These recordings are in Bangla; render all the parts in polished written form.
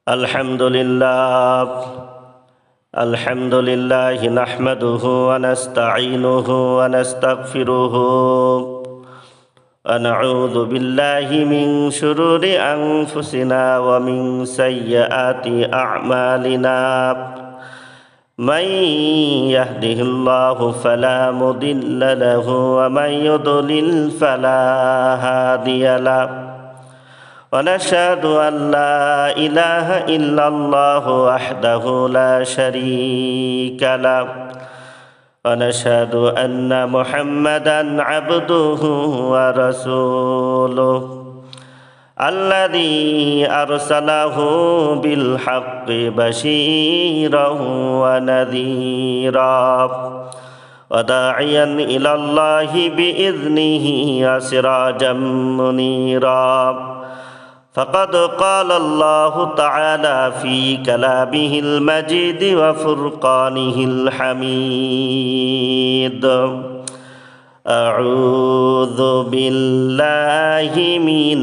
আলহামদুলিল্লাহ নাহমাদুহু ওয়া নাস্তাঈনুহু ওয়া নাস্তাগফিরুহু ওয়া নাউযু বিল্লাহি মিন শুরুরি আনফুসিনা ওয়া মিন সাইয়্যাতি আ'মালিনা মান ইয়াহদিহিল্লাহু ফালা মুদিল্লা লাহু ওয়া মান ইউদ্লিল ফালা হাদিয়া লাহু ونشهد أن لا إله إلا الله وحده لا شريك له ونشهد أن محمدا عبده ورسوله الذي أرسله بالحق بشيرا ونذيرا وداعيا إلى الله بإذنه وسراجا منيرا فقد قال الله تعالى في كلامه المجيد وفرقانه الحميد أعوذ بالله من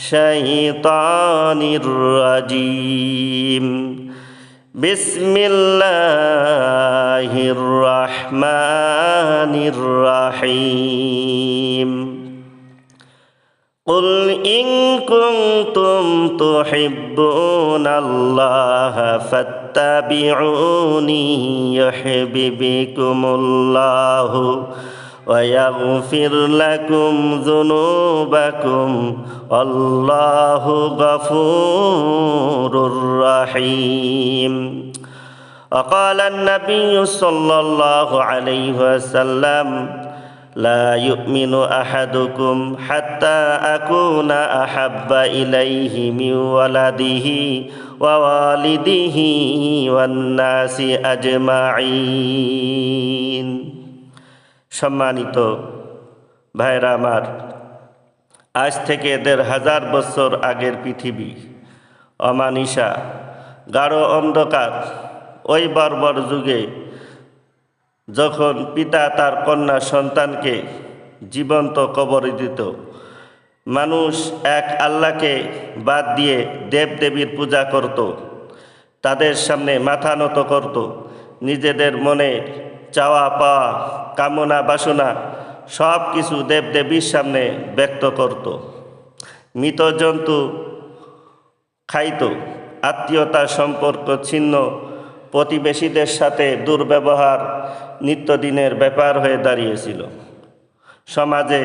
الشيطان الرجيم بسم الله الرحمن الرحيم قل إن كنتم تحبون الله فاتبعوني يحببكم الله ويغفر لكم ذنوبكم والله غفور رحيم وقال النبي صلى الله عليه وسلم لا يؤمن أحدكم حتى أكون أحب إليه من ولده ووالده والناس أجمعين সম্মানিত ভাইরা আমার, আজ থেকে ১,৫০০ বছর আগের পৃথিবী অমানিসা গাঢ় অন্ধকার। ওই বর্বর যুগে যখন পিতা তার কন্যা সন্তানকে জীবন্ত কবরে দিত, মানুষ এক আল্লাহকে বাদ দিয়ে দেবদেবীর পূজা করত, তাদের সামনে মাথা নত করত, নিজেদের মনে চাওয়া পাওয়া কামনা বাসনা সব কিছু দেবদেবীর সামনে ব্যক্ত করত। মৃত জন্তু খাইত, আত্মীয়তা সম্পর্ক ছিন্ন, প্রতিবেশীদের সাথে দুর্ব্যবহার নিত্যদিনের ব্যাপার হয়ে দাঁড়িয়েছিল। সমাজে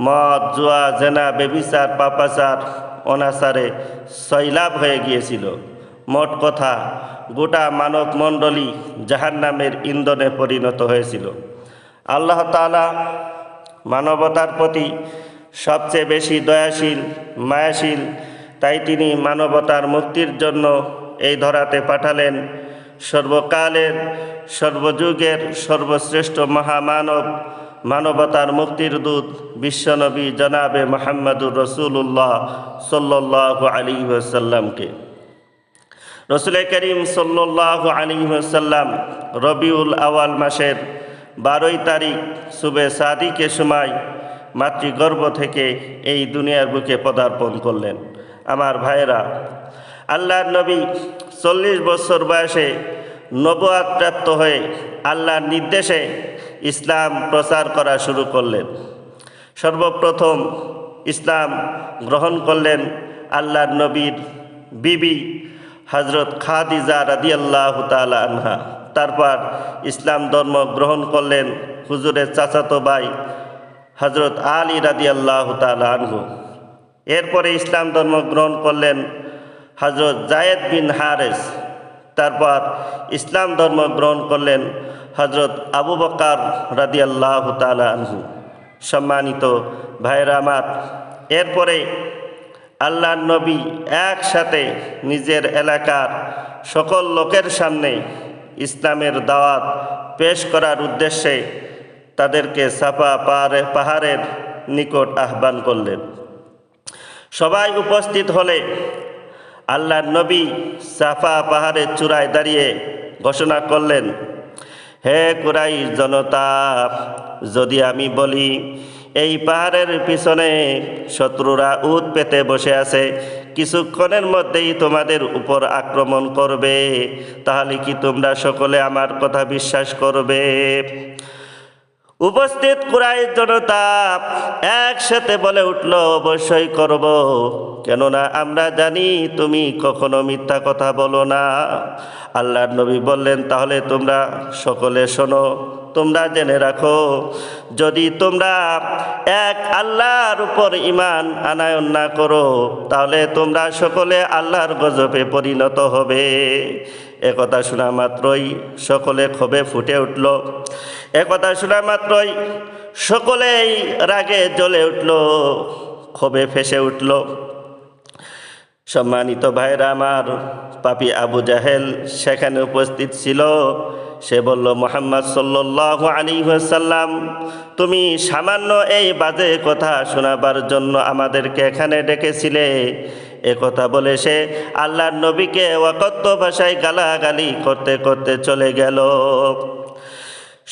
মদ, জুয়া, জেনা, ব্যভিচার, পাপাচার, অনাচারে সয়লাভ হয়ে গিয়েছিল। মোট কথা, গোটা মানব মণ্ডলী জাহান্নামের ইন্ধনে পরিণত হয়েছিল। আল্লাহ তাআলা মানবতার প্রতি সবচেয়ে বেশি দয়াশীল, মায়াশীল, তাই তিনি মানবতার মুক্তির জন্য এই ধরাতে পাঠালেন সর্বকালের সর্বযুগের সর্বশ্রেষ্ঠ মহামানব, মানবতার মুক্তির দূত বিশ্বনবী জনাবে মুহাম্মদুর রাসূলুল্লাহ সাল্লাল্লাহু আলাইহি ওয়াসাল্লামকে। রাসূল করিম সাল্লাল্লাহু আলাইহি ওয়াসাল্লাম রবিউল আওয়াল মাসের 12 তারিখ সুবে সাদিকের সময় মাতৃগর্ভ থেকে এই দুনিয়ার বুকে পদার্পণ করলেন। আমার ভাইয়েরা, আল্লাহর নবী 40 বছর বয়সে নবুয়াত প্রাপ্ত হয়ে আল্লাহর নির্দেশে ইসলাম প্রচার করা শুরু করলেন। সর্বপ্রথম ইসলাম গ্রহণ করলেন আল্লাহর নবীর বিবি হযরত খাদিজা রাদিয়াল্লাহু তাআলা আনহা। তারপর ইসলাম ধর্ম গ্রহণ করলেন হুজুরের চাচাতো ভাই হযরত আলী রাদিয়াল্লাহু তাআলা আনহু। এরপরে ইসলাম ধর্ম গ্রহণ করলেন হযরত যায়েদ বিন হারেস। তারপর ইসলাম ধর্ম গ্রহণ করলেন হযরত আবু বকর রাদিয়াল্লাহু তাআলা আনহু। সম্মানিত ভাইরা আমার, এরপরে আল্লাহর নবী একসাথে নিজের এলাকার সকল লোকের সামনে ইসলামের দাওয়াত পেশ করার উদ্দেশ্যে তাদেরকে সাফা পাহাড়ের নিকট আহ্বান করলেন। সবাই উপস্থিত হলে আল্লাহর নবী সাফা পাহাড়ের চূড়ায় দাঁড়িয়ে ঘোষণা করলেন, হে কুরাইশ জনতা, যদি আমি বলি এই পাহাড়ের পিছনে শত্রুরা উট পেতে বসে আছে, কিছুক্ষণের মধ্যেই তোমাদের উপর আক্রমণ করবে, তাহলে কি তোমরা সকলে আমার কথা বিশ্বাস করবে? উপস্থিত কুরাইশ জনতা একসাথে বলে উঠল, অবশ্যই করব, কেননা আমরা জানি তুমি কখনো মিথ্যা কথা বলো না। আল্লাহর নবী বললেন, তাহলে তোমরা সকলে শোনো, তোমরা জেনে রাখো, যদি তোমরা এক আল্লাহর উপর ঈমান আনায়ন না করো, তাহলে তোমরা সকলে আল্লাহর গজবে পরিণত হবে। একথা শোনা মাত্রই সকলে ক্ষোভে ফুটে উঠল। একথা শোনা মাত্রই সকলেই রাগে জ্বলে উঠল, ক্ষোভে ফেসে উঠল। সম্মানিত ভাইরা আমার, পাপী আবু জাহেল সেখানে উপস্থিত ছিল। সে বলল, মুহাম্মদ সাল্লাল্লাহু আলাইহি ওয়াসাল্লাম, তুমি সামান্য এই বাজে কথা শোনাবার জন্য আমাদেরকে এখানে ডেকেছিলে। একথা বলে সে আল্লাহর নবীকে অকথ্য ভাষায় গালাগালি করতে করতে চলে গেল।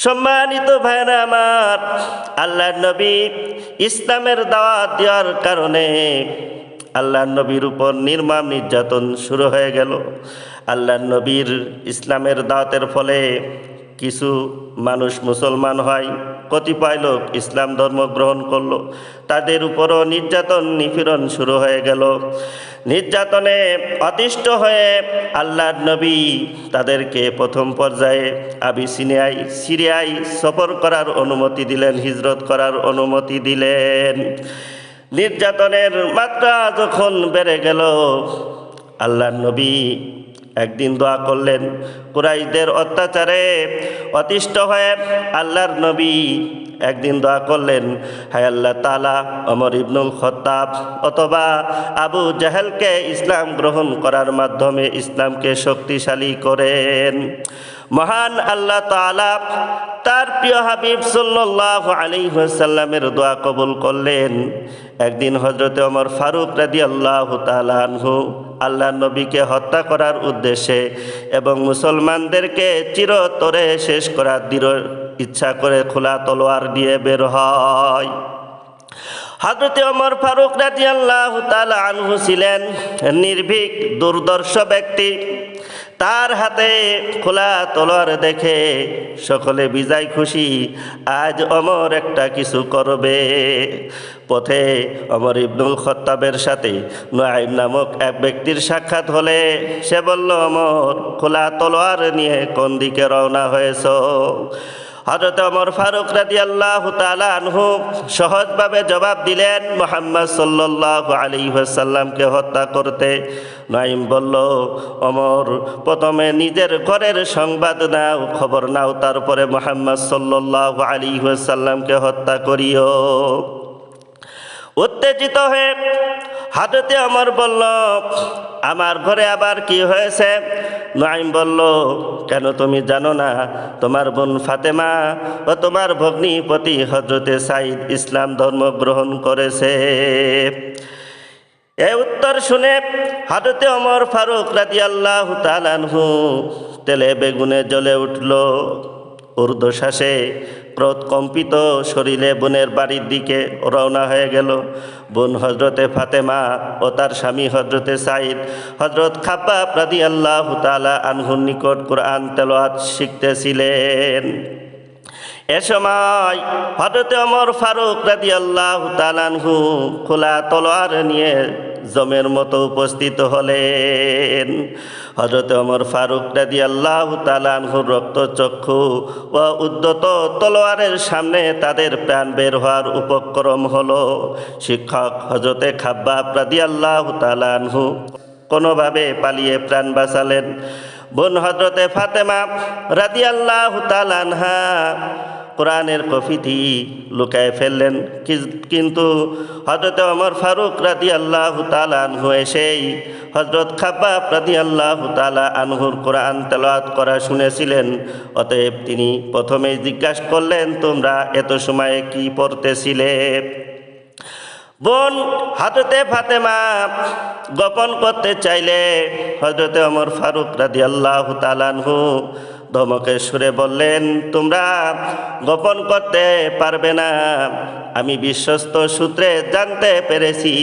সম্মানিত ভাইরা আমার, আল্লাহর নবী ইসলামের দাওয়াত দেওয়ার কারণে আল্লাহর নবীর উপর নির্মম নির্যাতন শুরু হয়ে গেল। আল্লাহর নবীর ইসলামের দাওয়াতের ফলে কিছু মানুষ মুসলমান হয়, কতিপয় লোক ইসলাম ধর্ম গ্রহণ করলো, তাদের উপরও নির্যাতন নিপীড়ন শুরু হয়ে গেল। নির্যাতনে অতিষ্ঠ হয়ে আল্লাহর নবী তাদেরকে প্রথম পর্যায়ে সিরিয়ায় সফর করার অনুমতি দিলেন, হিজরত করার অনুমতি দিলেন। নির্যাতনের মাত্রা যখন বেড়ে গেল, আল্লাহর নবী একদিন দোয়া করলেন। কুরাইশদের অত্যাচারে অতিষ্ঠ হয়ে আল্লাহর নবী একদিন দোয়া করলেন, হায় আল্লাহ তাআলা, ওমর ইবনুল খাত্তাব অথবা আবু জাহেলকে ইসলাম গ্রহণ করার মাধ্যমে ইসলামকে শক্তিশালী করেন। মহান আল্লাহ তাআলা তার প্রিয় হাবিব সাল্লাল্লাহু আলাইহি ওয়াসাল্লামের দোয়া কবুল করলেন। একদিন হযরতে ওমর ফারুক রাদিয়াল্লাহু তাআলা আনহু আল্লাহর নবীকে হত্যা করার উদ্দেশ্যে এবং মুসলমানদেরকে চিরতরে শেষ করার দৃঢ় ইচ্ছা করে খোলা তলোয়ার দিয়ে বের হয়। হযরতে ওমর ফারুক রাদিয়াল্লাহু তাআলা আনহু ছিলেন নির্ভীক দুর্দর্শ ব্যক্তি। তার হাতে খোলা তলোয়ার দেখে সকলে বিজয় খুশি, আজ ওমর একটা কিছু করবে। পথে ওমর ইবনুল খাত্তাবের সাথে নুআইম নামক এক ব্যক্তির সাক্ষাৎ হলে সে বলল, ওমর, খোলা তলোয়ার নিয়ে কোন দিকে রওনা হয়েছো? হযরত ওমর ফারুক রাদিয়াল্লাহু তাআলা আনহু সহজভাবে জবাব দিলেন, মুহাম্মদ সাল্লাল্লাহু আলাইহি ওয়াসাল্লামকে হত্যা করতে। নাইম বলল, ওমর, প্রথমে নিজের ঘরের সংবাদ নাও, খবর নাও, তারপরে মুহাম্মদ সাল্লাল্লাহু আলাইহি ওয়াসাল্লামকে হত্যা করিও। উত্তেজিত হয়ে হযরতে ওমর বলল, আমার ঘরে আবার কি হয়েছে? নাইম বলল, কেন তুমি জানো না তোমার বোন ফাতেমা ও তোমার ভগ্নিপতি হযরতে সাইদ ইসলাম ধর্ম গ্রহণ করেছে? এই উত্তর শুনে হযরতে ওমর ফারুক রাদিয়াল্লাহু তাআলা আনহু তেলে বেগুনে জ্বলে উঠল। ঊর্ধ্বশ্বাসে ক্রোধ কম্পিত শরীরে বোনের বাড়ির দিকে রওনা হয়ে গেল। বোন হযরতে ফাতেমা ও তার স্বামী হযরতে সাইদ হযরত খাব্বাব রাদিয়াল্লাহু তাআলা আনহুর নিকট কুরআন তেলাওয়াত শিখতেছিলেন। এ সময় হযরতে ওমর ফারুক রাদিয়াল্লাহু তাআলা আনহু খোলা তলোয়ার নিয়ে জমের মতো উপস্থিত হলেন। হযরতে ওমর ফারুক রাদিয়াল্লাহু তাআলা আনহুর রক্তচক্ষু ও উদ্যত তলোয়ারের সামনে তাদের প্রাণ বের হওয়ার উপক্রম হলো। শিক্ষক হযরতে খাব্বাব রাদিয়াল্লাহু তাআলা আনহু কোনোভাবে পালিয়ে প্রাণ বাঁচালেন। বোন হযরতে ফাতেমা রাদিয়াল্লাহু তাআলা আনহা কোরআনের কফিটি লুকায় ফেললেন, কিন্তু হযরতে ওমর ফারুক রাদিয়াল্লাহু তাআলা আনহু এসেই হযরত খাব্বাব রাদিয়াল্লাহু তাআলা আনহুর কোরআন তেলাওয়াত করা শুনেছিলেন। অতএব তিনি প্রথমেই জিজ্ঞাসা করলেন, তোমরা এত সময়ে কি পড়তেছিলে? বোন হযরতে ফাতেমা গোপন করতে চাইলে হযরতে ওমর ফারুক রাদিয়াল্লাহু তাআলা আনহু ধমকের সুরে বললেন, তোমরা গোপন করতে পারবে না। আমি বিশ্বস্ত সূত্রে জানতে পেরেছি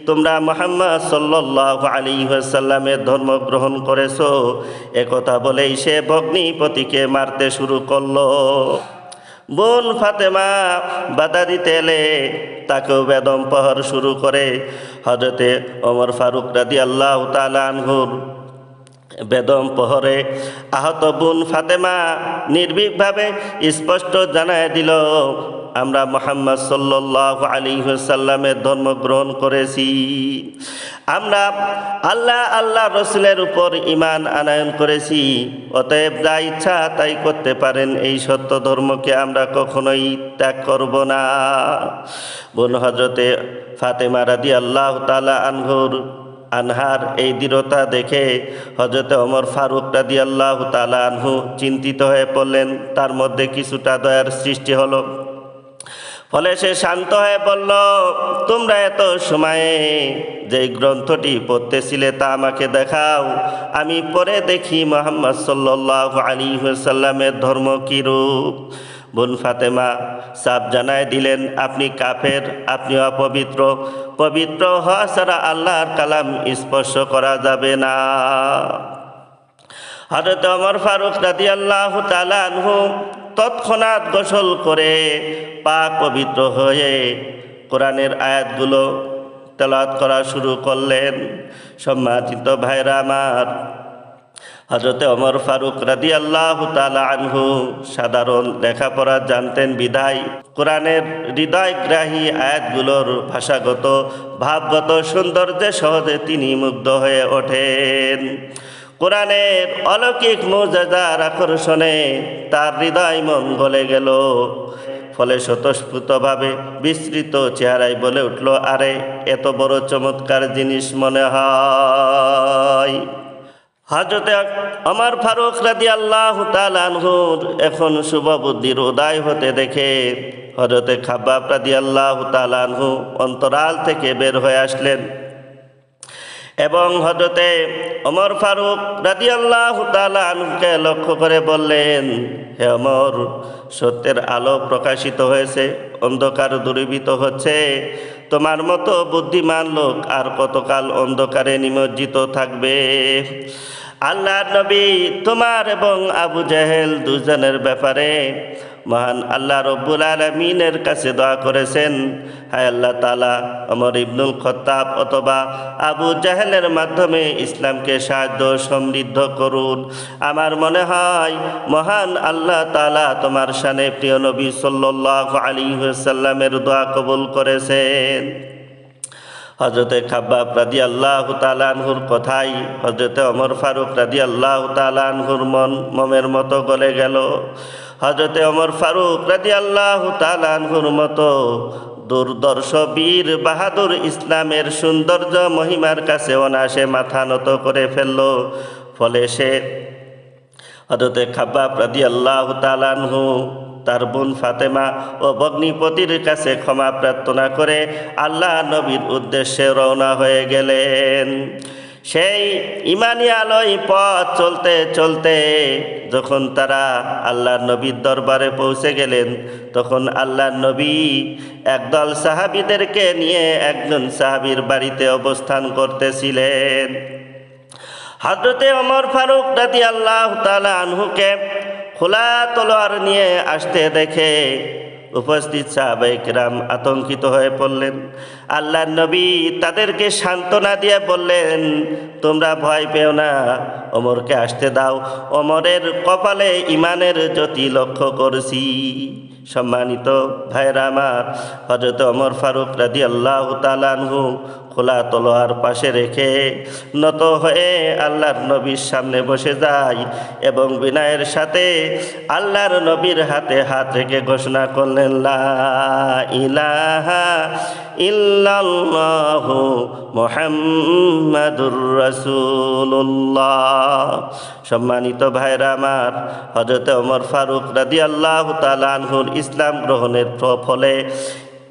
তোমরা মুহাম্মদ সাল্লাল্লাহু আলাইহি ওয়াসাল্লামের ধর্ম গ্রহণ করেছো। একথা বলেই সে ভগ্নিপতিকে মারতে শুরু করলো। বোন ফাতেমা বাধা দিতে এলে তাকেও বেদম প্রহার শুরু করে। হযরতে ওমর ফারুক রাদিয়াল্লাহু তাআলা আনহুর বেদম প্রহরে আহত বোন ফাতেমা নির্ভীকভাবে স্পষ্ট জানায় দিল, আমরা মুহাম্মদ সাল্লাল্লাহু আলাইহি ওয়াসাল্লামের ধর্ম গ্রহণ করেছি। আমরা আল্লাহ রসুলের উপর ঈমান আনয়ন করেছি। অতএব যা ইচ্ছা তাই করতে পারেন, এই সত্য ধর্মকে আমরা কখনোই ত্যাগ করব না। বোন হযরতে ফাতেমা রাদিয়াল্লাহু তাআলা আনহার এই দৃঢ়তা দেখে হযরতে ওমর ফারুক রাদিয়াল্লাহু তাআলা আনহু চিন্তিত হয়ে পড়লেন। তার মধ্যে কিছুটা দয়ার সৃষ্টি হলো। ফলে সে শান্ত হয়ে বলল, তোমরা এত সময়ে যে গ্রন্থটি পড়তেছিলে তা আমাকে দেখাও, আমি পরে দেখি মুহাম্মদ সাল্লাল্লাহু আলাইহি ওয়াসাল্লামের ধর্ম কিরূপ। বোন ফাতেমা সাফ জানায় দিলেন, আপনি কাফের, আপনি অপবিত্র। পবিত্র হওয়া ছাড়া আল্লাহর কালাম স্পর্শ করা যাবে না। হযরত ওমর ফারুক রাদিয়াল্লাহু তাআলা আনহু তৎক্ষণাৎ গোসল করে পাক পবিত্র হয়ে কোরআনের আয়াতগুলো তেলাওয়াত করা শুরু করলেন। সম্মানিত ভাইরা আমার, হযরতে ওমর ফারুক রাদিয়াল্লাহু তাআলা আনহু সাধারণ লেখাপড়া জানতেন বিধায় কোরআনের হৃদয়গ্রাহী আয়াতগুলোর ভাষাগত ভাবগত সৌন্দর্যে সহজে তিনি মুগ্ধ হয়ে ওঠেন। কোরআনের অলৌকিক মুজিজার আকর্ষণে তার হৃদয় মন গলে গেল। ফলে স্বতঃস্ফূর্তভাবে বিস্তৃত চেহারায় বলে উঠল, আরে এত বড় চমৎকার জিনিস মনে হয়। হযরতে ওমর ফারুক রাদিয়াল্লাহু তাআলা আনহুর এখন শুভ বুদ্ধির উদয় হতে দেখে হযরতে খাব্বাব রাদিয়াল্লাহু তাআলা আনহু অন্তরাল থেকে বের হয়ে আসলেন এবং হযরতে ওমর ফারুক রাদিয়াল্লাহু তাআলা আনহুকে লক্ষ্য করে বললেন, হে ওমর, সত্যের আলো প্রকাশিত হয়েছে, অন্ধকার দূরীভূত হচ্ছে। তোমার মতো বুদ্ধিমান লোক আর কতকাল অন্ধকারে নিমজ্জিত থাকবে? আল্লাহর নবী তোমার এবং আবু জাহেল দুজনের ব্যাপারে মহান আল্লাহ রব্বুল আলামিনের কাছে দোয়া করেছেন, হায় আল্লাহ তাআলা, ওমর ইবনুল খাত্তাব অথবা আবু জাহেলের মাধ্যমে ইসলামকে সাহায্য সমৃদ্ধ করুন। আমার মনে হয় মহান আল্লাহ তাআলা তোমার শানে প্রিয় নবী সাল্লাল্লাহু আলাইহি ওয়াসাল্লামের দোয়া কবুল করেছেন। হযরতে খাব্বাব রাদিয়াল্লাহু তাআলা আনহুর কথাই হযরতে ওমর ফারুক রাদিয়াল্লাহু তাআলা আনহুর মোমের মতো গলে গেল। হযরতে ওমর ফারুক রাদিয়াল্লাহু তাআলা আনহুর মতো দুর্দর্শ বীর বাহাদুর ইসলামের সৌন্দর্য মহিমার কাছে অনায়াসে মাথা নত করে ফেলল। ফলে সে হযরতে খাব্বাব রাদিয়াল্লাহু তাআলা আনহু তার বোন ফাতেমা ও ভগ্নিপতির কাছে ক্ষমা প্রার্থনা করে আল্লাহ নবীর উদ্দেশ্যে রওনা হয়ে গেলেন। সেই ইমানি আলোয় পথ চলতে চলতে যখন তারা আল্লাহর নবীর দরবারে পৌঁছে গেলেন, তখন আল্লাহর নবী একদল সাহাবীদেরকে নিয়ে একজন সাহাবীর বাড়িতে অবস্থান করতেছিলেন। হযরতে ওমর ফারুক রাদিয়াল্লাহু তাআলা আনহুকে খোলা তলোয়ার নিয়ে আসতে দেখে উপস্থিত সাহাবায়ে কেরাম আতঙ্কিত হয়ে পড়লেন। আল্লাহর নবী তাদেরকে সান্ত্বনা দিয়ে বললেন, তোমরা ভয় পেও না, ওমরকে আসতে দাও, ওমরের কপালে ঈমানের জ্যোতি লক্ষ্য করছি। সম্মানিত ভাইরা আমার, হযরত ওমর ফারুক রাদিয়াল্লাহু তাআলা আনহু খোলা তলোয়ার পাশে রেখে নত হয়ে আল্লাহর নবীর সামনে বসে যায় এবং বিনয়ের সাথে আল্লাহর নবীর হাতে হাত রেখে ঘোষণা করলেন, লা ইলাহা ইল্লাল্লাহু মুহাম্মাদুর রাসূলুল্লাহ। সম্মানিত ভাইরা আমার, হযরত ওমর ফারুক রাদিয়াল্লাহু তাআলা আনহুর ইসলাম গ্রহণের ফলে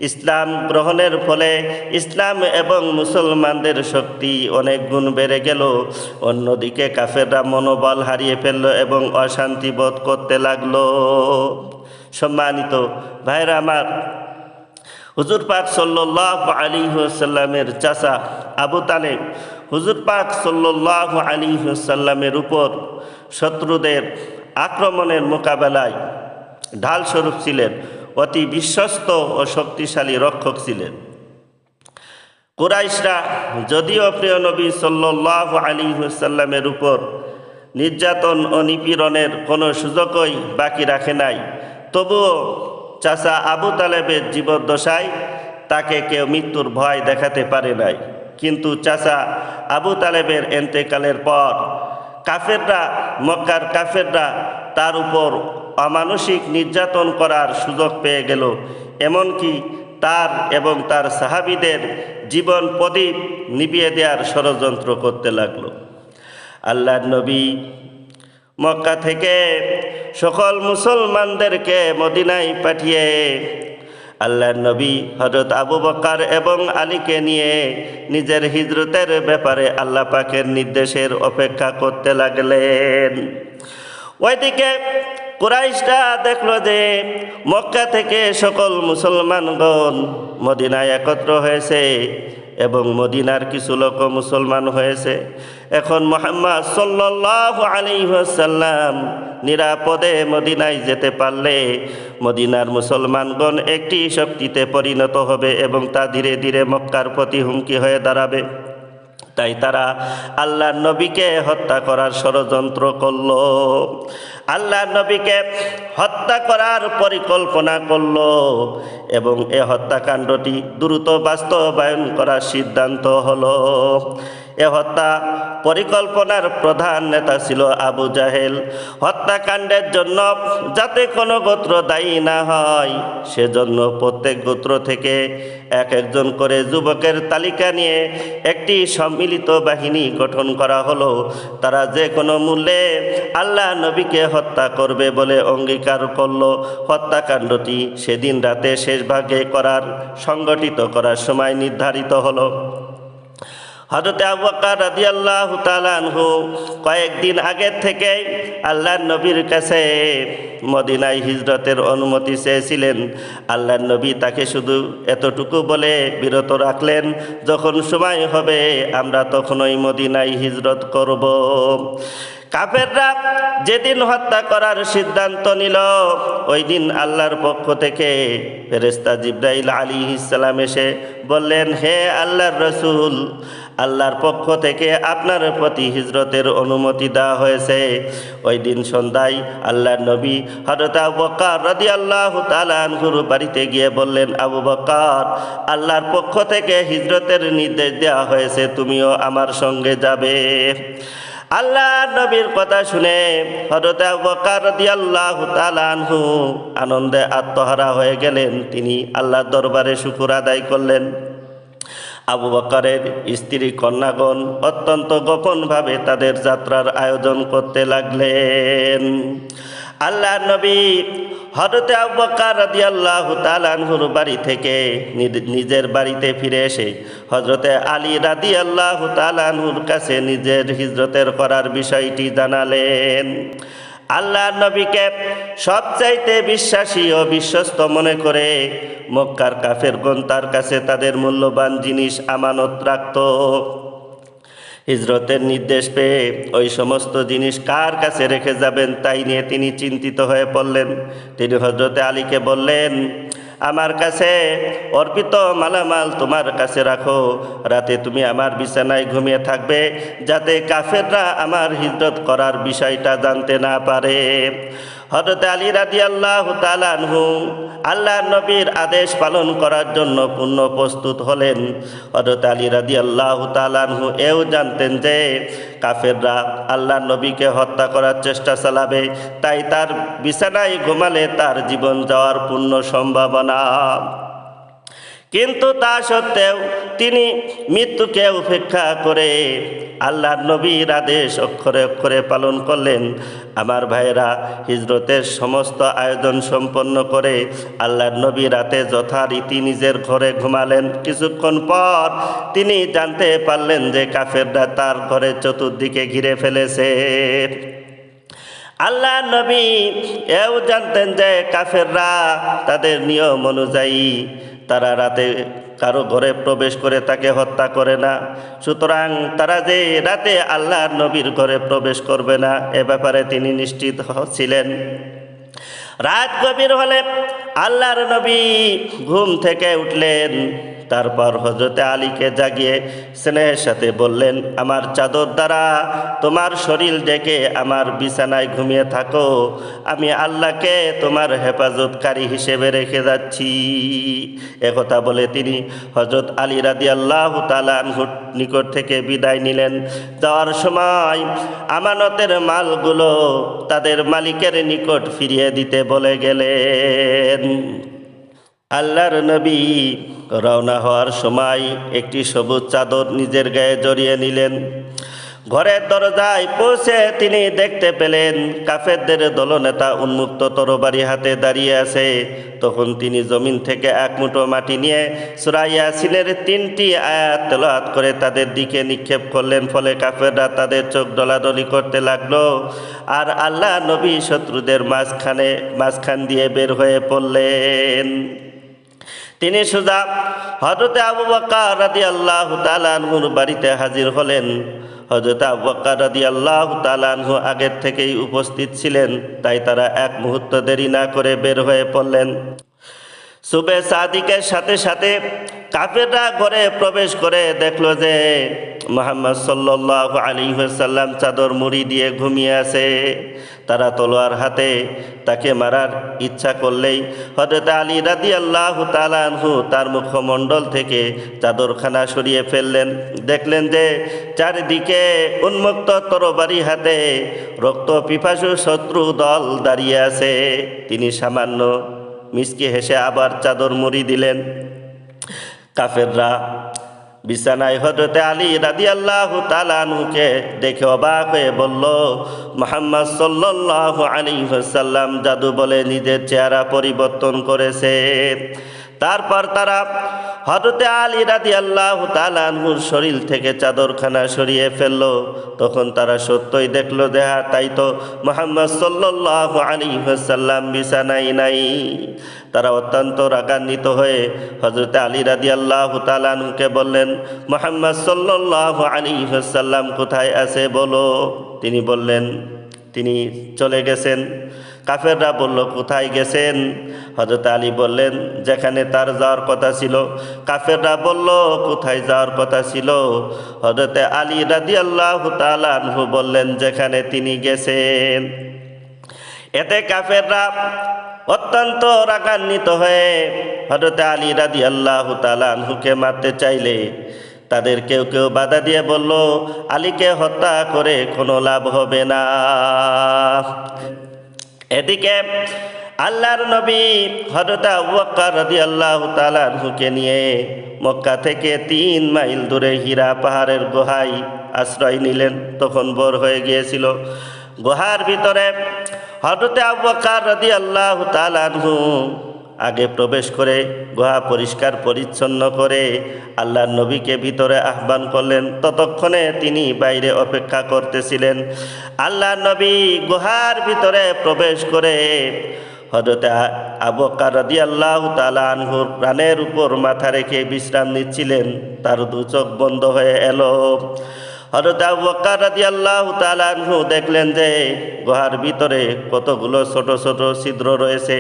ইসলাম গ্রহণের ফলে ইসলাম এবং মুসলমানদের শক্তি অনেক গুণ বেড়ে গেল। অন্যদিকে কাফেররা মনোবল হারিয়ে ফেলল এবং অশান্তি বোধ করতে লাগলো। সম্মানিত ভাইরা আমার, হুজুর পাক সাল্লাল্লাহু আলাইহি ওয়াসাল্লামের চাচা আবু তালেব হুজুর পাক সাল্লাল্লাহু আলাইহি ওয়াসাল্লামের উপর শত্রুদের আক্রমণের মোকাবেলায় ঢাল স্বরূপ ছিলেন, অতি বিশ্বস্ত ও শক্তিশালী রক্ষক ছিলেন। কুরাইশরা যদিও প্রিয় নবী সাল্লাল্লাহু আলাইহি ওয়াসাল্লামের উপর নির্যাতন ও নিপীড়নের কোনো সুযোগই বাকি রাখে নাই, তবুও চাচা আবু তালেবের জীবদ্দশায় তাকে কেউ মৃত্যুর ভয় দেখাতে পারে নাই। কিন্তু চাচা আবু তালেবের এন্তেকালের পর মক্কার কাফেররা তার উপর অমানসিক নির্যাতন করার সুযোগ পেয়ে গেল। এমনকি তার এবং তার সাহাবীদের জীবন প্রদীপ নিভিয়ে দেওয়ার ষড়যন্ত্র করতে লাগলো। আল্লাহর নবী মক্কা থেকে সকল মুসলমানদেরকে মদিনায় পাঠিয়ে আল্লাহর নবী হযরত আবু বকর এবং আলীকে নিয়ে নিজের হিজরতের ব্যাপারে আল্লাহ পাকের নির্দেশের অপেক্ষা করতে লাগলেন। ওইদিকে কুরাইশরা দেখলো যে মক্কা থেকে সকল মুসলমানগণ মদিনায় একত্র হয়েছে এবং মদিনার কিছু লোক মুসলমান হয়েছে। এখন মুহাম্মদ সাল্লাল্লাহু আলাইহি ওয়াসাল্লাম নিরাপদে মদিনায় যেতে পারলে মদিনার মুসলমানগণ একটি শক্তিতে পরিণত হবে এবং তা ধীরে ধীরে মক্কার প্রতি হুমকি হয়ে দাঁড়াবে। তাই তারা আল্লাহর নবীকে হত্যা করার ষড়যন্ত্র করল, আল্লাহর নবীকে হত্যা করার পরিকল্পনা করল এবং এ হত্যাকাণ্ডটি দ্রুত বাস্তবায়ন করার সিদ্ধান্ত হলো। এ হত্যা পরিকল্পনার প্রধান নেতা ছিল আবু জাহেল। হত্যাকাণ্ডের জন্য যাতে কোনো গোত্র দায়ী না হয় সেজন্য প্রত্যেক গোত্র থেকে একজন করে যুবকের তালিকা নিয়ে একটি সম্মিলিত বাহিনী গঠন করা হলো। তারা যে কোনো মূল্যে আল্লাহ নবীকে হত্যা করবে বলে অঙ্গীকার করল। হত্যাকাণ্ডটি সেদিন রাতে শেষ ভাগে সংগঠিত করার সময় নির্ধারিত হলো। হযরত আবু বকর রাদিয়াল্লাহু তাআলা আনহু কয়েকদিন আগের থেকে আল্লাহর নবীর কাছে মদিনায় হিজরতের অনুমতি চেয়েছিলেন। আল্লাহর নবী তাকে শুধু এতটুকু বলে বিরত রাখলেন, যখন সময় হবে আমরা তখনই মদিনায় হিজরত করব। কাফেররা যেদিন হত্যা করার সিদ্ধান্ত নিল ওই দিন আল্লাহর পক্ষ থেকে ফেরেশতা জিবরাইল আলাইহিস সালাম এসে বললেন, হে আল্লাহর রাসূল, আল্লাহর পক্ষ থেকে আপনার প্রতি হিজরতের অনুমতি দেওয়া হয়েছে। ওই দিন সন্ধ্যায় আল্লাহর নবী হযরত আবু বকর রাদিয়াল্লাহু তাআলা আনহুর বাড়িতে গিয়ে বললেন, আবু বকর, আল্লাহর পক্ষ থেকে হিজরতের নির্দেশ দেওয়া হয়েছে, তুমিও আমার সঙ্গে যাবে। আল্লাহর নবীর কথা শুনে হযরত আবু বকর রাদিয়াল্লাহু তাআলা আনহু আনন্দে আত্মহারা হয়ে গেলেন। তিনি আল্লাহর দরবারে শুকর আদায় করলেন। আবু বকরের স্ত্রী কন্যাগণ অত্যন্ত গোপনভাবে তাদের যাত্রার আয়োজন করতে লাগলেন। আল্লাহর নবী হযরত আবু বকর রাদিয়াল্লাহু তাআলা আনহুর বাড়ি থেকে নিজের বাড়িতে ফিরে এসে হযরত আলী রাদিয়াল্লাহু তাআলা আনহুর কাছে নিজের হিজরতের করার বিষয়টি জানালেন। আল্লাহর নবীকে সবচাইতে বিশ্বাসী ও বিশ্বস্ত মনে করে মক্কার কাফেরগণ তার কাছে তাদের মূল্যবান জিনিস আমানত রাখত। হিজরতের নির্দেশ পেয়ে ওই সমস্ত জিনিস কার কাছে রেখে যাবেন তাই নিয়ে তিনি চিন্তিত হয়ে পড়লেন। তিনি হযরত আলীকে বললেন, আমার কাছে অর্পিত মালামাল তোমার কাছে রাখো, রাতে তুমি আমার বিছানায় ঘুমিয়ে থাকবে যাতে কাফেররা আমার হিজরত করার বিষয়টা জানতে না পারে। হযরত আলী রাদিয়াল্লাহু তাআলা আনহু আল্লাহর নবীর আদেশ পালন করার জন্য পূর্ণ প্রস্তুত হলেন। হযরত আলী রাদিয়াল্লাহু তাআলা আনহু এও জানতেন যে কাফেররা আল্লাহর নবীকে হত্যা করার চেষ্টা চালাবে, তাই তার বিছানায় ঘুমালে তার জীবন যাওয়ার পূর্ণ সম্ভাবনা। কিন্তু তা সত্ত্বেও তিনি মৃত্যুকে উপেক্ষা করে আল্লাহর নবীর আদেশ অক্ষরে অক্ষরে পালন করলেন। আমার ভাইরা, হিজরতের সমস্ত আয়োজন সম্পন্ন করে আল্লাহর নবী রাতে যথারীতি নিজের ঘরে ঘুমালেন। কিছুক্ষণ পর তিনি জানতে পারলেন যে কাফেররা তার ঘরের চতুর্দিকে ঘিরে ফেলেছে। আল্লাহ নবী এও জানতেন যে কাফেররা তাদের নিয়ম অনুযায়ী তারা রাতে কারো ঘরে প্রবেশ করে তাকে হত্যা করে না। সুতরাং তারা যে রাতে আল্লাহর নবীর ঘরে প্রবেশ করবে না, এ ব্যাপারে তিনি নিশ্চিত ছিলেন। রাত গভীর হলে আল্লাহর নবী ঘুম থেকে উঠলেন। তারপর হযরতে আলীকে জাগিয়ে স্নেহের সাথে বললেন, আমার চাদর দ্বারা তোমার শরীর ঢেকে আমার বিছানায় ঘুমিয়ে থাকো, আমি আল্লাহকে তোমার হেফাজতকারী হিসেবে রেখে যাচ্ছি। একথা বলে তিনি হযরত আলী রাদিয়াল্লাহু তাআলা আনহুর নিকট থেকে বিদায় নিলেন। যাওয়ার সময় আমানতের মালগুলো তাদের মালিকের নিকট ফিরিয়ে দিতে বলে গেলেন। আল্লাহর নবী রওনা হওয়ার সময় একটি সবুজ চাদর নিজের গায়ে জড়িয়ে নিলেন। ঘরের দরজায় পৌঁছে তিনি দেখতে পেলেন কাফেরদের দলনেতা উন্মুক্ত তরবারি হাতে দাঁড়িয়ে আছে। তখন তিনি জমিন থেকে এক মুঠো মাটি নিয়ে সূরা ইয়াসিনের 3টি আয়াত তেলাওয়াত করে তাদের দিকে নিক্ষেপ করলেন। ফলে কাফেররা তাদের চোখ ডলাডলি করতে লাগলো, আর আল্লাহ নবী শত্রুদের মাঝখান দিয়ে বের হয়ে পড়লেন। তিনি সোজা হযরতে আবু বকর রাদিয়াল্লাহু তাআলা আনহুর বাড়িতে হাজির হলেন। হযরতে আবু বকর রাদিয়াল্লাহু তাআলা আনহু আগের থেকেই উপস্থিত ছিলেন, তাই তারা এক মুহূর্ত দেরি না করে বের হয়ে পড়লেন। সুবে সাদিকের সাথে সাথে কাফেররা ঘরে প্রবেশ করে দেখলো যে মুহাম্মদ সাল্লাল্লাহু আলাইহি ওয়াসাল্লাম চাদর মুড়ি দিয়ে ঘুমিয়ে আছে। তারা তলোয়ার হাতে তাকে মারার ইচ্ছা করলেই হযরত আলী রাদিয়াল্লাহু তাআলা আনহু তার মুখমণ্ডল থেকে চাদরখানা সরিয়ে ফেললেন। দেখলেন যে চারিদিকে উন্মুক্ত তরবারি হাতে রক্ত পিপাসু শত্রু দল দাঁড়িয়ে আছে। তিনি সামান্য মিসকে হেসে আবার চাদর মুড়ি দিলেন। কাফেররা বিছানায় হযরতে আলী রাদিয়াল্লাহু তাআলা আনহুকে দেখে অবাক হয়ে বলল, মুহাম্মদ সাল্লাল্লাহু আলাইহি ওয়াসাল্লাম জাদু বলে নিজের চেহারা পরিবর্তন করেছে। তারপর তারা হযরতে আলী রাদিয়াল্লাহু তাআলা আনহুর শরীর থেকে চাদরখানা সরিয়ে ফেলল। তখন তারা সত্যই দেখলো যে তাই তো, মুহাম্মদ সাল্লাল্লাহু আলাইহি ওয়াসাল্লাম বিছানায় নাই। তারা অত্যন্ত রাগান্বিত হয়ে হযরতে আলী রাদিয়াল্লাহু তাআলা আনহুকে বললেন, মুহাম্মদ সাল্লাল্লাহু আলাইহি ওয়াসাল্লাম কোথায় আছে বলো। তিনি বললেন তিনি চলে গেছেন। কাফেররা বলল, কোথায় গেছেন? হযরত আলী বললেন, যেখানে তার যাওয়ার কথা ছিল। কাফেররা বলল, কোথায় যাওয়ার কথা ছিল? হযরতে আলী রাদিয়াল্লাহু তাআলা আনহু বললেন, যেখানে তিনি গেছেন। এতে কাফেররা অত্যন্ত রাগান্বিত হয়ে হযরতে আলী রাদিয়াল্লাহু তাআলা আনহুকে মারতে চাইলে তাদের কেউ কেউ বাধা দিয়ে বলল, আলীকে হত্যা করে কোনো লাভ হবে না। এদিকে আল্লাহর নবী হযরত আবু বকর রাদিয়াল্লাহু তাআলা আনহুকে নিয়ে মক্কা থেকে 3 মাইল দূরে হীরা পাহাড়ের গুহায় আশ্রয় নিলেন। তখন ভোর হয়ে গিয়েছিল। গুহার ভিতরে হযরত আবু বকর রাদিয়াল্লাহু তাআলা আনহু আগে প্রবেশ করে গুহা পরিষ্কার পরিচ্ছন্ন করে আল্লাহর নবীকে ভিতরে আহ্বান করলেন। ততক্ষণে তিনি বাইরে অপেক্ষা করতেছিলেন। আল্লাহর নবী গুহার ভিতরে প্রবেশ করে হযরত আবু বকর রাদিয়াল্লাহু তাআলা আনহুর রানের উপর মাথা রেখে বিশ্রাম নিচ্ছিলেন। তার দু চোখ বন্ধ হয়ে এলো। হযরত আবু বকর রাদিয়াল্লাহু তাআলা আনহু দেখলেন যে গুহার ভিতরে কতগুলো ছোট ছোট ছিদ্র রয়েছে।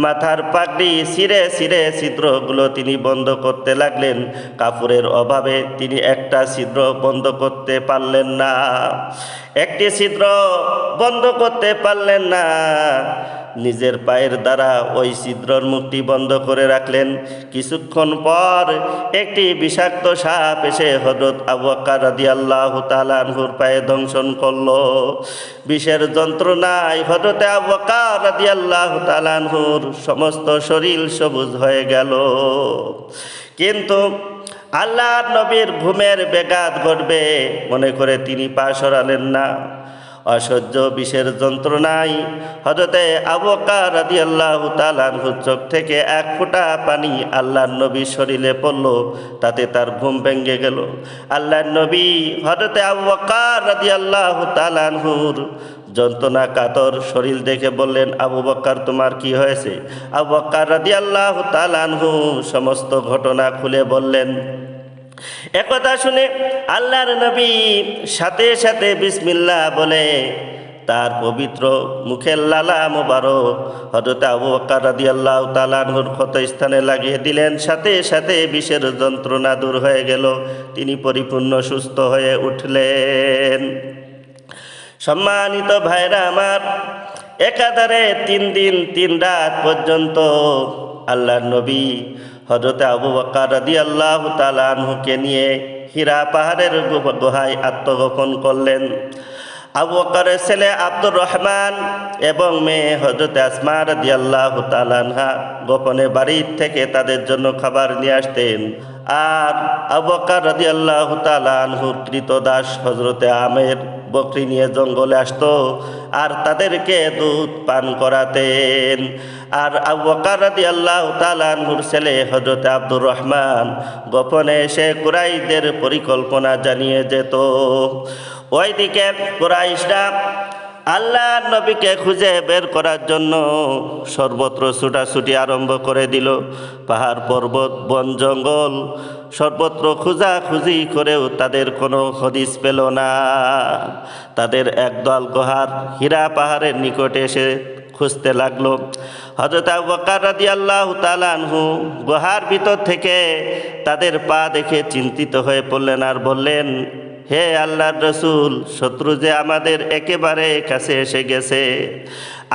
মাথার পাগড়ি ছিঁড়ে ছিঁড়ে ছিদ্রগুলো তিনি বন্ধ করতে লাগলেন। কাপড়ের অভাবে তিনি একটা ছিদ্র বন্ধ করতে পারলেন না। একটি ছিদ্র বন্ধ করতে পারলেন না। নিজের পায়ের দ্বারা ওই ছিদ্রর মুখটি বন্ধ করে রাখলেন। কিছুক্ষণ পর একটি বিষাক্ত সাপ এসে হযরত আবু বকর রাদিয়াল্লাহু তাআলা আনহুর পায়ে দংশন করল। বিষের যন্ত্রণায় হযরত আবু বকর রাদিয়াল্লাহু তাআলা আনহুর সমস্ত শরীর সবুজ হয়ে গেল। কিন্তু আল্লাহর নবীর ঘুমের ব্যাঘাত ঘটবে মনে করে তিনি পা সরালেন না। অসহ্য বিষের যন্ত্রণায় হযরতে আবু বকর রাদিয়াল্লাহু তাআলা আনহুর চোখ থেকে এক ফোঁটা পানি আল্লাহর নবীর শরীরে পড়ল, তাতে তার ঘুম ভেঙে গেল। আল্লাহর নবী হযরতে আবু বকর রাদিয়াল্লাহু তাআলা আনহুর যন্ত্রণা কাতর শরীর দেখে বললেন, আবু বকর তোমার কি হয়েছে? আবু বকর রাদিয়াল্লাহু তাআলা আনহু সমস্ত ঘটনা খুলে বললেন। একথা শুনে আল্লাহর নবী সাথে সাথে বিসমিল্লাহ বলে তার পবিত্র মুখের লালা মোবারক হযরত আবু বকর রাদিয়াল্লাহু তাআলা আনহুর ক্ষত স্থানে লাগিয়ে দিলেন। সাথে সাথে বিষের যন্ত্রণা দূর হয়ে গেল, তিনি পরিপূর্ণ সুস্থ হয়ে উঠলেন। সম্মানিত ভাইরা আমার, একাধারে 3 দিন 3 রাত পর্যন্ত আল্লাহর নবী হযরত আবু বকর রাদিয়াল্লাহু তাআলা আনহুকে নিয়ে হীরা পাহাড়ের গুহায় আত্মগোপন করলেন। আবু বকরের ছেলে আব্দুর রহমান এবং মেয়ে হযরত আসমা রাদিয়াল্লাহু তাআলা আনহা গোপনে বাড়ির থেকে তাদের জন্য খাবার নিয়ে আসতেন। আর আবু বকর রাদিয়াল্লাহু তাআলা আনহুর কৃতদাস হযরতে আমের বকরি নিয়ে জঙ্গলে আসতো আর তাদেরকে দুধ পান করাতেন। আর আবু বকর রাদিয়াল্লাহু তাআলা আনহুর ছেলে হযরত আব্দুর রহমান গোপনে এসে কুরাইশদের পরিকল্পনা জানিয়ে যেত। ওইদিকে কুরাইশরা আল্লাহর নবীকে খুঁজে বের করার জন্য সর্বত্র ছুটাছুটি আরম্ভ করে দিল। পাহাড় পর্বত বন জঙ্গল সর্বত্র খোঁজাখুঁজি করেও তাদের কোনো হদিস পেল না। তাদের একদল গোহার হীরা পাহাড়ের নিকটে এসে খুঁজতে লাগলো। হযরত আবু বকর রাদিয়াল্লাহু তাআলা আনহু গুহার ভিতর থেকে তাদের পা দেখে চিন্তিত হয়ে পড়লেন আর বললেন, হে আল্লাহর রসুল, শত্রু যে আমাদের একেবারে কাছে এসে গেছে।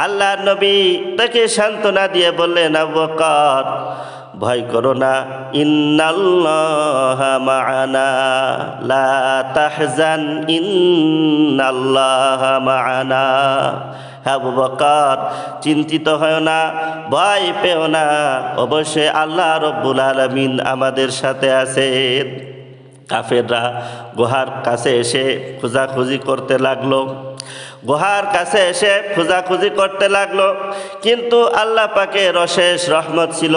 আল্লাহর নবী তাকে সান্ত্বনা দিয়ে বললেন, আবু বকর ভয় করো না, ইন্নাল্লাহা মা'ানা লা তাহজান ইন্নাল্লাহা মা'ানা। আবু বকর চিন্তিত হয় না, ভয় পেও না, অবশ্যই আল্লাহ রব্বুল আলামিন আমাদের সাথে আছেন। কাফেররা গুহার কাছে এসে খোঁজাখুঁজি করতে লাগলো। গুহার কাছে এসে খোঁজাখুঁজি করতে লাগলো, কিন্তু আল্লাহ পাকের অশেষ রহমত ছিল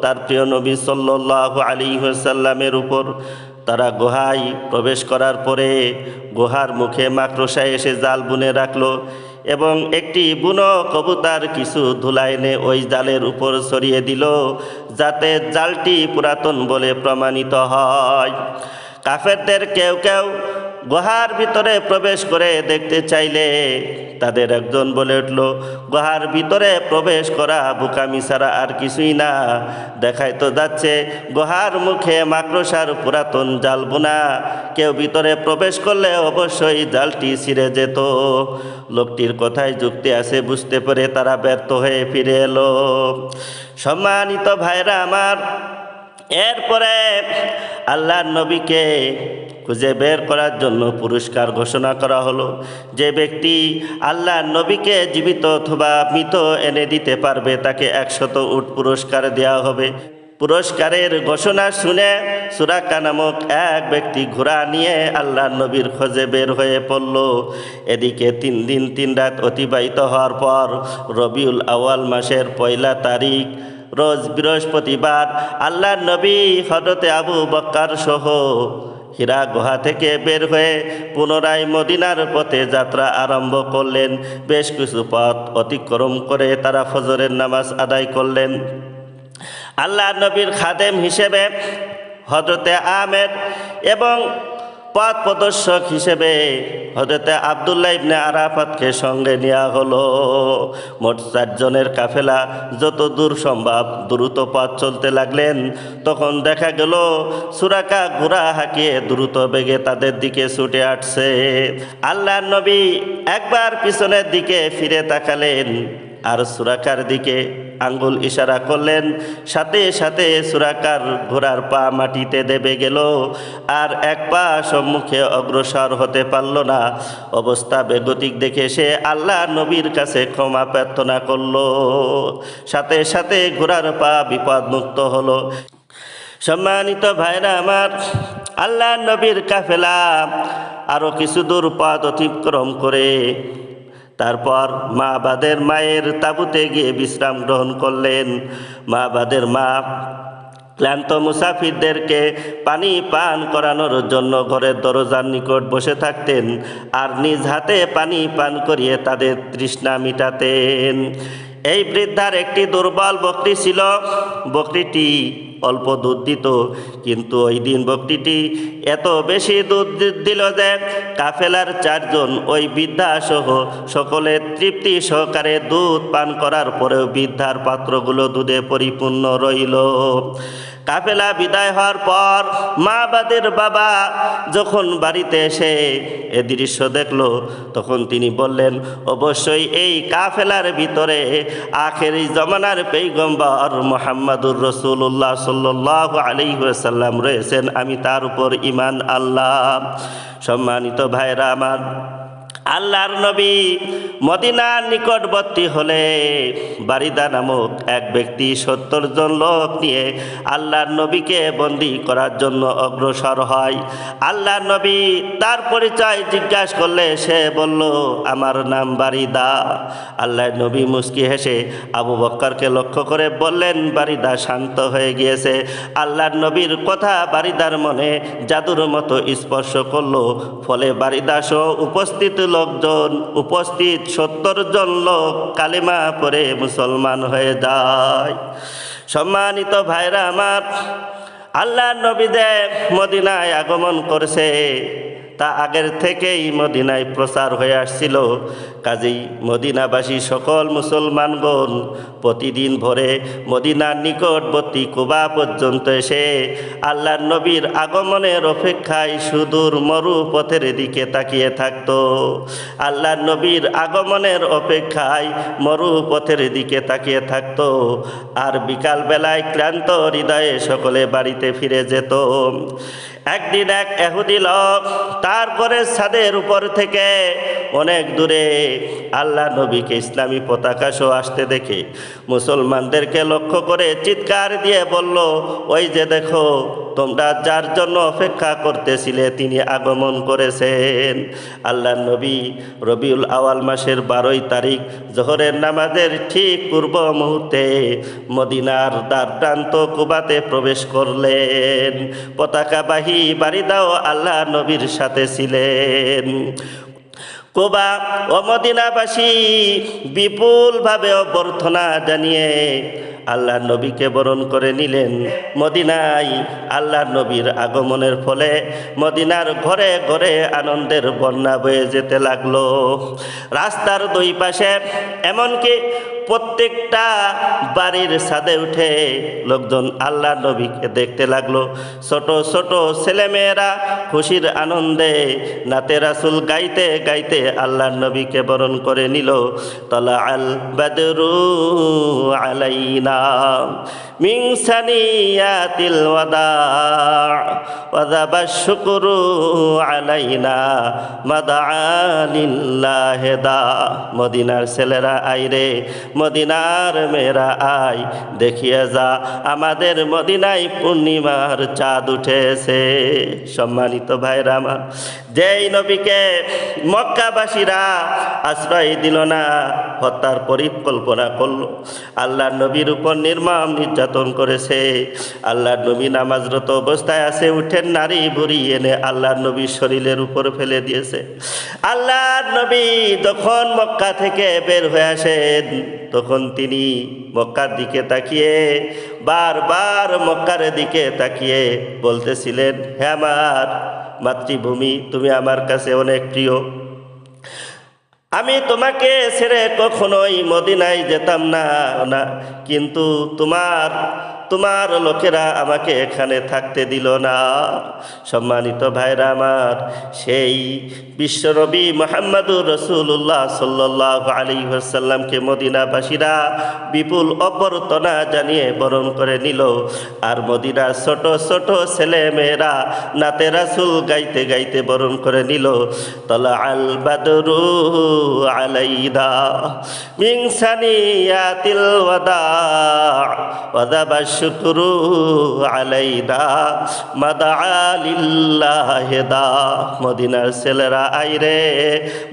তার প্রিয় নবী সাল্লাল্লাহু আলাইহি ওয়াসাল্লামের উপর। তারা গুহায় প্রবেশ করার পরে গুহার মুখে মাকড়সায় এসে জাল বুনে রাখলো এবং একটি বুনো কবুতর কিছু ধুলা এনে ওই জালের উপর ছড়িয়ে দিল, যাতে জালটি পুরাতন বলে প্রমাণিত হয়। কাফেরদের কেউ কেউ গুহার ভিতরে প্রবেশ করে দেখতে চাইলে তাদের একজন বলে উঠল, গুহার ভিতরে প্রবেশ করা বোকামি ছাড়া আর কিছুই না। দেখাই তো যাচ্ছে গুহার মুখে মাকড়সার পুরাতন জাল বোনা, কেউ ভিতরে প্রবেশ করলে অবশ্যই জালটি ছিঁড়ে যেত। লোকটির কথায় যুক্তি আছে বুঝতে পেরে তারা ব্যর্থ হয়ে ফিরে এলো। সম্মানিত ভাইরা আমার, এরপরে আল্লাহর নবীকে খুঁজে বের করার জন্য পুরস্কার ঘোষণা করা হলো। যে ব্যক্তি আল্লাহর নবীকে জীবিত অথবা মৃত এনে দিতে পারবে তাকে 100 উট পুরস্কার দেওয়া হবে। পুরস্কারের ঘোষণা শুনে সুরাকা নামক এক ব্যক্তি ঘোড়া নিয়ে আল্লাহর নবীর খোঁজে বের হয়ে পড়ল। এদিকে 3 দিন 3 রাত অতিবাহিত হওয়ার পর রবিউল আউয়াল মাসের 1 তারিখ রোজ বৃহস্পতিবার আল্লাহর নবী হযরতে আবু বকর সহ হীরা গুহা থেকে বের হয়ে পুনরায় মদিনার পথে যাত্রা আরম্ভ করলেন। বেশ কিছু পথ অতিক্রম করে তারা ফজরের নামাজ আদায় করলেন। আল্লাহর নবীর খাদেম হিসেবে হযরতে আমের এবং পথ প্রদর্শক হিসেবে হযরতে আব্দুল্লাহ ইবনে আরাফাতকে সঙ্গে নেওয়া হলো। মোট 4 জনের কাফেলা যত দূর সম্ভব দ্রুত পথ চলতে লাগলেন। তখন দেখা গেল সুরাকা ঘোড়া হাঁকিয়ে দ্রুত বেগে তাদের দিকে ছুটে আসছে। আল্লাহর নবী একবার পিছনের দিকে ফিরে তাকালেন আর সুরাকার দিকে আঙ্গুল ইশারা করলেন। সাথে সাথে সুরাকার ঘোড়ার পা মাটিতে দেবে গেল, আর এক পা সম্মুখে অগ্রসর হতে পারল না। অবস্থা বেগতিক দেখে সে আল্লাহ নবীর কাছে ক্ষমা প্রার্থনা করল। সাথে সাথে ঘোড়ার পা বিপদমুক্ত হলো। সম্মানিত ভাইরা আমার, আল্লাহ নবীর কাফেলা আরও কিছু দূর পথ অতিক্রম করে তারপর মাবাদের মায়ের তাঁবুতে গিয়ে বিশ্রাম গ্রহণ করলেন। মাবাদের মা ক্লান্ত মুসাফিরদেরকে পানি পান করানোর জন্য ঘরের দরজার নিকট বসে থাকতেন, আর নিজ হাতে পানি পান করিয়ে তাদের তৃষ্ণা মিটাতেন। এই বৃদ্ধার একটি দুর্বল বকরি ছিল। বকরিটি অল্প দুধ দিত, কিন্তু ওই দিন বকরিটি এত বেশি দুধ দিল যে কাফেলার 4 জন ওই বৃদ্ধা সহ সকলে তৃপ্তি সহকারে দুধ পান করার পরেও বৃদ্ধার পাত্রগুলো দুধে পরিপূর্ণ রইল। কাফেলা বিদায় হওয়ার পর মাবাদের বাবা যখন বাড়িতে এসে এ দৃশ্য দেখল, তখন তিনি বললেন, অবশ্যই এই কাফেলার ভিতরে আখেরি জমানার পয়গম্বর মুহাম্মদুর রাসূলুল্লাহ সাল্লাল্লাহু আলাইহি ওয়াসাল্লাম রয়েছেন, আমি তার উপর ঈমান আনলাম। সম্মানিত ভাইরা আমার, আল্লাহর নবী মদিনার নিকটবর্তী হলে বারিদা নামক এক ব্যক্তি 70 জন লোক নিয়ে আল্লাহর নবীকে বন্দী করার জন্য অগ্রসর হয়। আল্লাহর নবী তার পরিচয় জিজ্ঞাসা করলে সে বলল, আমার নাম বারিদা। আল্লাহর নবী মুস্কি হেসে আবু বক্করকে লক্ষ্য করে বললেন, বারিদা শান্ত হয়ে গিয়েছে। আল্লাহর নবীর কথা বারিদার মনে জাদুর মতো স্পর্শ করলো। ফলে বারিদা সহ উপস্থিত 70 জন লোক কালিমা পড়ে মুসলমান হয়ে যায়। সম্মানিত ভাইরা আমার, আল্লাহর নবী যে মদিনায় আগমন করেছে তা আগের থেকেই মদিনায় প্রচার হয়ে আসছিল। কাজেই মদিনাবাসী সকল মুসলমানগণ প্রতিদিন ভোরে মদিনার নিকটবর্তী কুবা পর্যন্ত এসে আল্লাহর নবীর আগমনের অপেক্ষায় সুদূর মরু পথের দিকে তাকিয়ে থাকত। আল্লাহর নবীর আগমনের অপেক্ষায় মরু পথের দিকে তাকিয়ে থাকত, আর বিকালবেলায় ক্লান্ত হৃদয়ে সকলে বাড়িতে ফিরে যেত। একদিন এক ইহুদি লোক তার ঘরের ছাদের উপর থেকে অনেক দূরে আল্লাহ নবীকে ইসলামী পতাকা সহ আসতে দেখে মুসলমানদেরকে লক্ষ্য করে চিৎকার দিয়ে বলল, ওই যে দেখো, তোমরা যার জন্য অপেক্ষা করতেছিলে তিনি আগমন করেছেন। আল্লাহ নবী রবিউল আওয়াল মাসের 12 তারিখ জোহরের নামাজের ঠিক পূর্ব মুহূর্তে মদিনার দ্বারপ্রান্ত কুবাতে প্রবেশ করলেন। পতাকাবাহী বারিদাও আল্লাহ নবীর সাথে ছিলেন। কুবা ও মদিনাবাসী বিপুলভাবে অভ্যর্থনা জানিয়ে আল্লাহর নবীকে বরণ করে নিলেন। মদিনায় আল্লাহর নবীর আগমনের ফলে মদিনার ঘরে ঘরে আনন্দের বন্যা বয়ে যেতে লাগলো। রাস্তার 2 পাশে এমনকি প্রত্যেকটা বাড়ির ছাদে উঠে লোকজন আল্লাহর নবীকে দেখতে লাগলো। ছোট ছোট ছেলেমেয়েরা খুশির আনন্দে নাতে রাসূল গাইতে গাইতে আল্লাহর নবীকে বরণ করে নিল। তলা আল বাদরু আলাইনা মিন সানিয়াতিল ওয়াদা ওয়াদাবা শুকরু আলাইনা মাদাআলিল্লাহি দা। মদিনার ছেলেরা আইরে, মদিনার মেয়েরা আয়, দেখিয়ে যা আমাদের মদিনায় পূর্ণিমার চাঁদ উঠেছে। সম্মানিত ভাইরা আমার, যেই নবীকে মক্কাবাসীরা আশ্রয় দিল না, হত্যার পরিকল্পনা করল, আল্লাহর নবীর উপর নির্মম নির্যাতন করেছে। আল্লাহর নবী নামাজরত অবস্থায় আছে, উঠেন নারী বুড়ি এনে আল্লাহর নবীর শরীরের উপর ফেলে দিয়েছে। আল্লাহর নবী যখন মক্কা থেকে বের হয়ে আসেন, তখন তিনি মক্কার দিকে তাকিয়ে বারবার মক্কার দিকে তাকিয়ে বলতেছিলেন, হে আমার মাতৃভূমি, তুমি আমার কাছে অনেক প্রিয়, আমি তোমাকে ছেড়ে কখনোই মদিনায় যেতাম না, কিন্তু তোমার তোমার লোকেরা আমাকে এখানে থাকতে দিল না। সম্মানিত ভাইরা আমার, সেই বিশ্বনবী মুহাম্মদুর রাসূলুল্লাহ সাল্লাল্লাহু আলাইহি ওয়াসাল্লামকে মদিনাবাসীরা বিপুল অভ্যর্থনা জানিয়ে বরণ করে নিল। আর মদিনার ছোট ছোট ছেলে মেয়েরা নাতে রাসূল গাইতে গাইতে বরণ করে নিল। তলা আল বাদরু আলাইনা মিন সানিয়াতিল ওয়াদা ওয়াদাবা শুকরু আলাইনা মাদা লিল্লাহি দা। মদিনার ছেলেরা আই রে,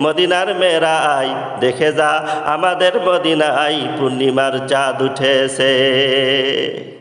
মদিনার মেয়েরা আই, দেখে যা আমাদের মদিনায় পূর্ণিমার চাঁদ উঠেছে।